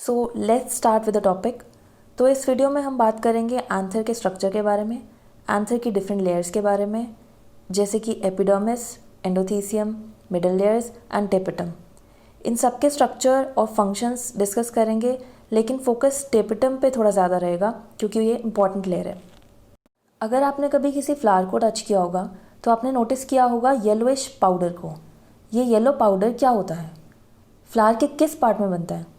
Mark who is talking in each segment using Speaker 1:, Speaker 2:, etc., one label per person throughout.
Speaker 1: So let's start with the topic. तो इस video में हम बात करेंगे एंथर के स्ट्रक्चर के बारे में, एंथर की डिफरेंट लेयर्स के बारे में, जैसे कि epidermis, endothecium, middle layers and tapetum. इन सब के स्ट्रक्चर और फंक्शंस डिस्कस करेंगे, लेकिन फोकस टेपिटम पे थोड़ा ज़्यादा रहेगा क्योंकि ये इंपॉर्टेंट लेयर है। अगर आपने कभी किसी फ्लावर को टच किया होगा तो आपने नोटिस किया होगा येलोइश पाउडर को। ये येलो पाउडर क्या होता है? फ्लावर के किस पार्ट में बनता है?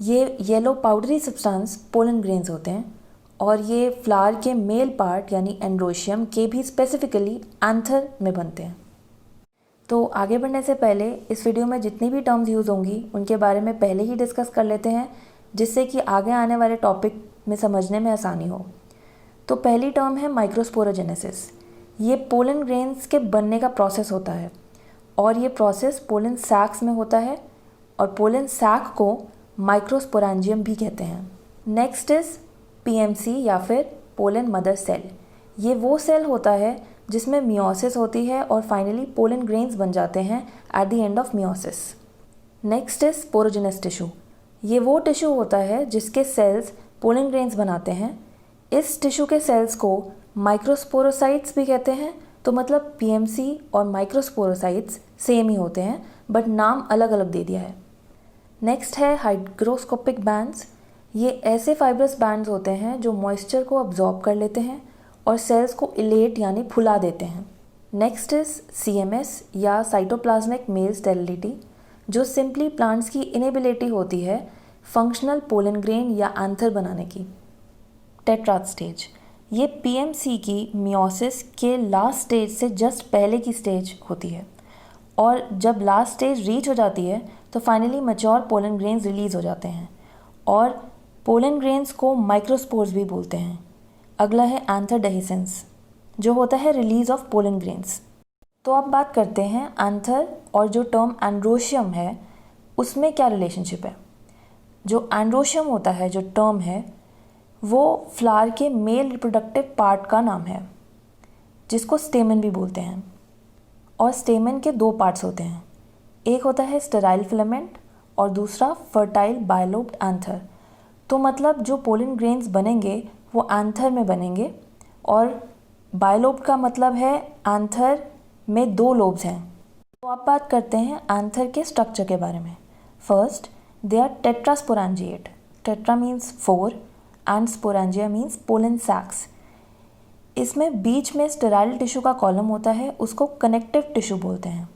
Speaker 1: ये yellow powdery substance pollen grains होते हैं और ये फ्लावर के मेल पार्ट यानी एंड्रोशियम के भी स्पेसिफिकली एंथर में बनते हैं। तो आगे बढ़ने से पहले इस वीडियो में जितनी भी टर्म्स यूज़ होंगी उनके बारे में पहले ही डिस्कस कर लेते हैं, जिससे कि आगे आने वाले टॉपिक में समझने में आसानी हो। तो पहली टर्म है माइक्रोस्पोरोजेनेसिस। ये पोलन ग्रेन्स के बनने का प्रोसेस होता है और ये प्रोसेस पोलन सैक्स में होता है और पोलन सैक को माइक्रोस्पोरेंजियम भी कहते हैं। नेक्स्ट इज पीएमसी या फिर पोलन मदर सेल। ये वो सेल होता है जिसमें मियोसिस होती है और फाइनली पोलन ग्रेन्स बन जाते हैं at the end of meiosis. Next is sporogenous tissue. ये वो टिश्यू होता है जिसके सेल्स पोलन ग्रेन्स बनाते हैं। इस टिश्यू के सेल्स को माइक्रोस्पोरोसाइट्स भी कहते हैं। तो मतलब पीएमसी और माइक्रोस्पोरोसाइट्स सेम ही होते हैं, बट नाम अलग अलग दे दिया है। नेक्स्ट है हाइग्रोस्कोपिक बैंड्स। ये ऐसे फाइब्रस बैंड्स होते हैं जो मॉइस्चर को अब्जॉर्ब कर लेते हैं और सेल्स को इलेट यानी फुला देते हैं। नेक्स्ट इज सीएमएस या साइटोप्लाज्मिक मेल स्टेरिलिटी, जो सिंपली प्लांट्स की इनेबिलिटी होती है फंक्शनल पोलन ग्रेन या एंथर बनाने की। टेट्राड स्टेज, ये पीएमसी की मियोसिस के लास्ट स्टेज से जस्ट पहले की स्टेज होती है और जब लास्ट स्टेज रीच हो जाती है तो finally mature pollen grains release हो जाते हैं और पोलन ग्रेन्स को माइक्रोस्पोर्स भी बोलते हैं। अगला है एंथर डेहिसेंस, जो होता है रिलीज ऑफ पोलन ग्रेन्स। तो अब बात करते हैं एंथर और जो टर्म एंड्रोशियम है उसमें क्या रिलेशनशिप है। जो एंड्रोशियम होता है, जो टर्म है, वो फ्लावर के मेल रिप्रोडक्टिव पार्ट का नाम है जिसको स्टेमन भी बोलते हैं। और स्टेमन के दो पार्ट्स होते हैं, एक होता है स्टेराइल फिलामेंट और दूसरा फर्टाइल बायलोब्ड एंथर। तो मतलब जो पोलन ग्रेन्स बनेंगे वो एंथर में बनेंगे और बायलोब्ड का मतलब है एंथर में दो लोब्स हैं। तो अब बात करते हैं एंथर के स्ट्रक्चर के बारे में। First, they are tetrasporangiate. Tetra means 4 and sporangia means pollen sacs. इसमें बीच में स्टेराइल टिश्यू का कॉलम होता है, उसको कनेक्टिव टिश्यू बोलते हैं।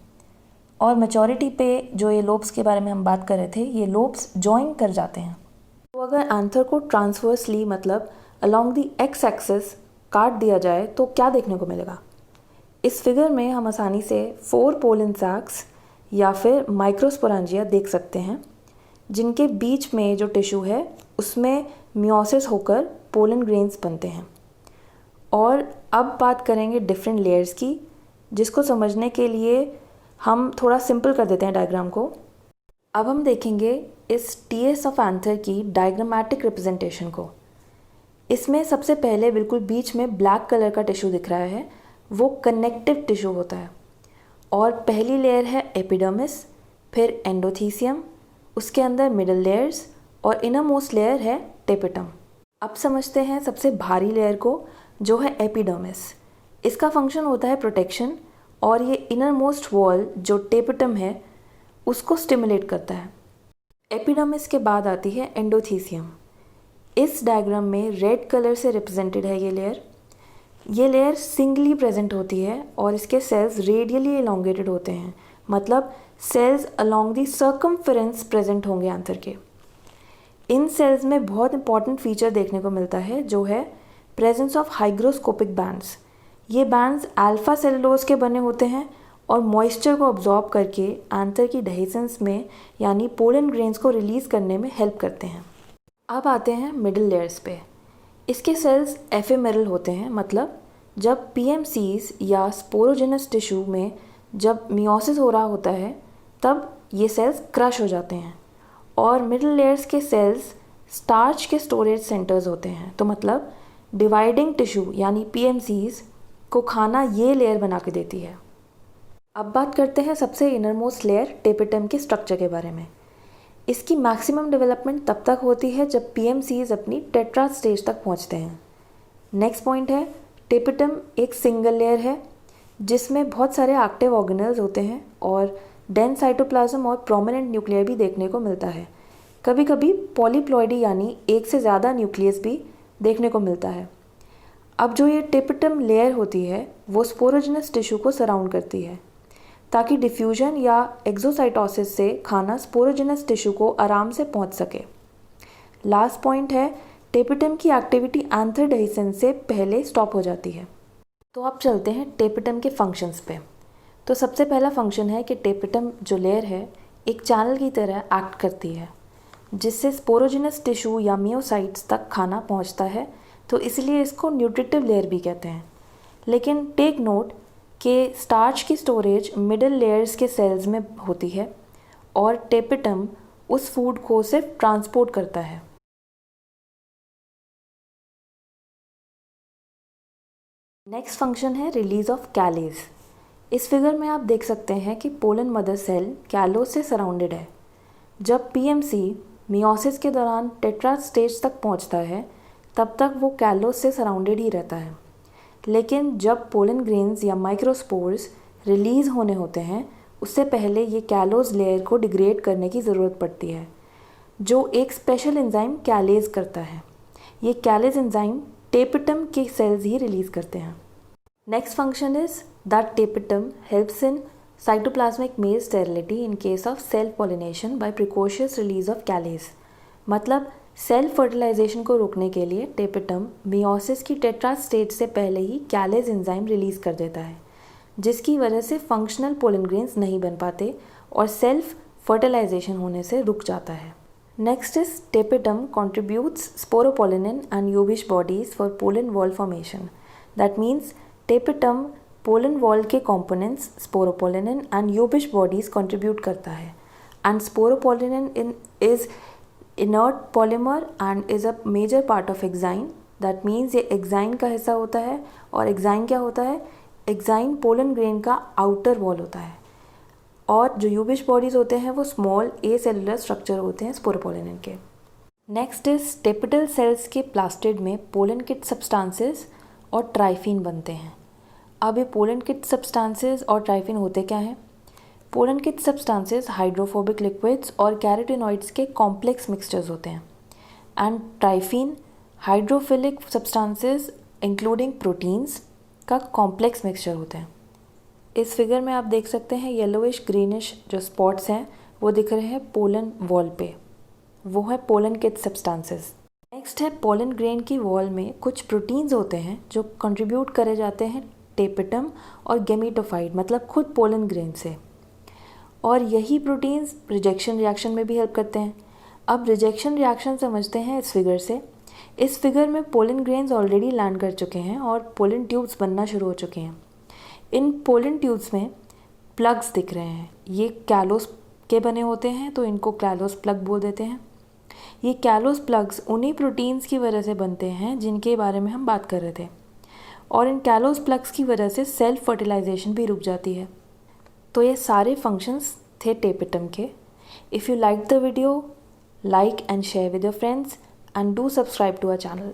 Speaker 1: और मैच्योरिटी पे जो ये लोब्स के बारे में हम बात कर रहे थे, ये लोब्स जॉइन कर जाते हैं। तो अगर एंथर को ट्रांसवर्सली मतलब अलोंग द एक्स एक्सिस काट दिया जाए तो क्या देखने को मिलेगा? इस फिगर में हम आसानी से 4 पोलन सैक्स या फिर माइक्रोस्पोरेंजिया देख सकते हैं, जिनके बीच में जो टिश्यू है उसमें मियोसिस होकर पोलन ग्रेन्स बनते हैं। और अब बात करेंगे डिफरेंट लेयर्स की, जिसको समझने के लिए हम थोड़ा सिंपल कर देते हैं डायग्राम को। अब हम देखेंगे इस टीएस ऑफ एंथर की डायग्रामेटिक रिप्रेजेंटेशन को। इसमें सबसे पहले बिल्कुल बीच में ब्लैक कलर का टिश्यू दिख रहा है, वो कनेक्टिव टिश्यू होता है। और पहली लेयर है एपिडर्मिस, फिर एंडोथीसियम, उसके अंदर मिडल लेयर्स और इनर मोस्ट लेयर है टेपिटम। अब समझते हैं सबसे भारी लेयर को, जो है एपिडर्मिस। इसका फंक्शन होता है प्रोटेक्शन और ये इनर मोस्ट वॉल जो टेपिटम है उसको स्टिमुलेट करता है। एपिडर्मिस के बाद आती है एंडोथीसियम। इस डायग्राम में रेड कलर से रिप्रेजेंटेड है ये लेयर। ये लेयर सिंगली प्रेजेंट होती है और इसके सेल्स रेडियली एलोंगेटेड होते हैं, मतलब cells along the circumference present होंगे एंथर के। इन सेल्स में बहुत इंपॉर्टेंट फीचर देखने को मिलता है, जो है प्रेजेंस ऑफ हाइग्रोस्कोपिक बैंड्स। ये बैंड्स अल्फा सेलुलोज के बने होते हैं और मॉइस्चर को अब्जॉर्ब करके एंथर की डेहिसेंस में यानी पोलन ग्रेन्स को रिलीज़ करने में हेल्प करते हैं। अब आते हैं मिडिल लेयर्स पे। इसके सेल्स एफेमेरल होते हैं, मतलब जब पीएमसीज या स्पोरोजेनस टिश्यू में जब मियोसिस हो रहा होता है तब ये सेल्स क्रश हो जाते हैं। और मिडिल लेयर्स के सेल्स स्टार्च के स्टोरेज सेंटर्स होते हैं। तो मतलब डिवाइडिंग टिश्यू यानी पीएमसीज को खाना ये लेयर बना के देती है। अब बात करते हैं सबसे इनरमोस्ट लेयर टेपिटम के स्ट्रक्चर के बारे में। इसकी मैक्सिमम डेवलपमेंट तब तक होती है जब PMCs अपनी टेट्रा स्टेज तक पहुंचते हैं। नेक्स्ट पॉइंट है, टेपिटम एक सिंगल लेयर है जिसमें बहुत सारे एक्टिव ऑर्गेनल्स होते हैं और डेंस साइटोप्लाज्म और प्रोमिनेंट न्यूक्लियर भी देखने को मिलता है। कभी कभी पॉलीप्लॉइडी यानी एक से ज़्यादा न्यूक्लियस भी देखने को मिलता है। अब जो ये टेपिटम लेयर होती है वो स्पोरोजिनस टिश्यू को सराउंड करती है ताकि डिफ्यूजन या एक्सोसाइटोसिस से खाना स्पोरोजिनस टिश्यू को आराम से पहुंच सके। लास्ट पॉइंट है, टेपिटम की एक्टिविटी एंथर डेhiscence से पहले स्टॉप हो जाती है। तो अब चलते हैं टेपिटम के फंक्शंस पे। तो सबसे पहला फंक्शन है कि टेपिटम जो लेयर है एक चैनल की तरह एक्ट करती है जिससे स्पोरोजिनस टिश्यू या मियोसाइट्स तक खाना पहुंचता है, तो इसलिए इसको न्यूट्रिटिव लेयर भी कहते हैं। लेकिन टेक नोट कि स्टार्च की स्टोरेज मिडिल लेयर्स के सेल्स में होती है और टेपिटम उस फूड को सिर्फ ट्रांसपोर्ट करता है। नेक्स्ट फंक्शन है रिलीज ऑफ कैलेज। इस फिगर में आप देख सकते हैं कि पोलन मदर सेल कैलोज से सराउंडेड है। जब PMC मियोसिस के दौरान टेट्रा स्टेज तक पहुंचता है तब तक वो कैलोज से सराउंडेड ही रहता है, लेकिन जब पोलन ग्रेन्स या माइक्रोस्पोर्स रिलीज़ होने होते हैं उससे पहले ये कैलोज लेयर को डिग्रेड करने की ज़रूरत पड़ती है जो एक स्पेशल एंजाइम कैलेज करता है। ये कैलेज एंजाइम टेपिटम के सेल्स ही रिलीज़ करते हैं। Next function is that tapetum helps in cytoplasmic male sterility in case of self pollination by precocious release of callase. मतलब सेल्फ फर्टिलाइजेशन को रोकने के लिए टेपिटम मियोसिस की टेट्रा स्टेज से पहले ही कैलेज एंजाइम रिलीज कर देता है, जिसकी वजह से फंक्शनल पोलन ग्रेन्स नहीं बन पाते और सेल्फ फर्टिलाइजेशन होने से रुक जाता है। Next is tapetum contributes sporopollenin and Ubish bodies for pollen wall formation. That means tapetum pollen wall के components sporopollenin and Ubisch bodies contribute करता है and sporopollenin is inert polymer and is a major part of exine. That means ये exine का हिस्सा होता है और exine क्या होता है, एक्साइन पोलन ग्रेन का आउटर वॉल होता है और जो यूबिश बॉडीज़ होते हैं वो स्मॉल ए सेलुलर स्ट्रक्चर होते हैं स्पोरोपोलिनिन के। नेक्स्ट इज टेपिटल सेल्स के प्लास्टिड में पोलन किट सब्सटेंसेस और ट्राइफिन बनते हैं। अब ये पोलन किट सब्सटेंसेस और ट्राइफिन होते क्या हैं? Pollenkitt substances hydrophobic liquids और कैरोटीनॉइड्स के कॉम्प्लेक्स मिक्सचर्स होते हैं and tryphine hydrophilic substances including proteins का कॉम्प्लेक्स मिक्सचर होते हैं। इस फिगर में आप देख सकते हैं येलोइश ग्रीनिश जो स्पॉट्स हैं वो दिख रहे हैं पोलन वॉल पे, वो है पोलन किट सब्सटेंसेस। नेक्स्ट है पोलन ग्रेन की वॉल में कुछ प्रोटीन्स होते हैं जो कंट्रीब्यूट करे जाते हैं टेपिटम और गेमेटोफाइट मतलब खुद पोलन ग्रेन से, और यही प्रोटीन्स रिजेक्शन रिएक्शन में भी हेल्प करते हैं। अब रिजेक्शन रिएक्शन समझते हैं इस फिगर से। इस फिगर में पोलन ग्रेन्स ऑलरेडी लैंड कर चुके हैं और पोलन ट्यूब्स बनना शुरू हो चुके हैं। इन पोलन ट्यूब्स में प्लग्स दिख रहे हैं, ये कैलोस के बने होते हैं तो इनको कैलोस प्लग बोल देते हैं। ये कैलोस प्लग्स उन्हीं प्रोटीन्स की वजह से बनते हैं जिनके बारे में हम बात कर रहे थे, और इन कैलोस प्लग्स की वजह से सेल्फ फर्टिलाइजेशन भी रुक जाती है। तो ये सारे फंक्शंस थे टेपिटम के। If you like the video, like and share with your friends and do subscribe to our channel.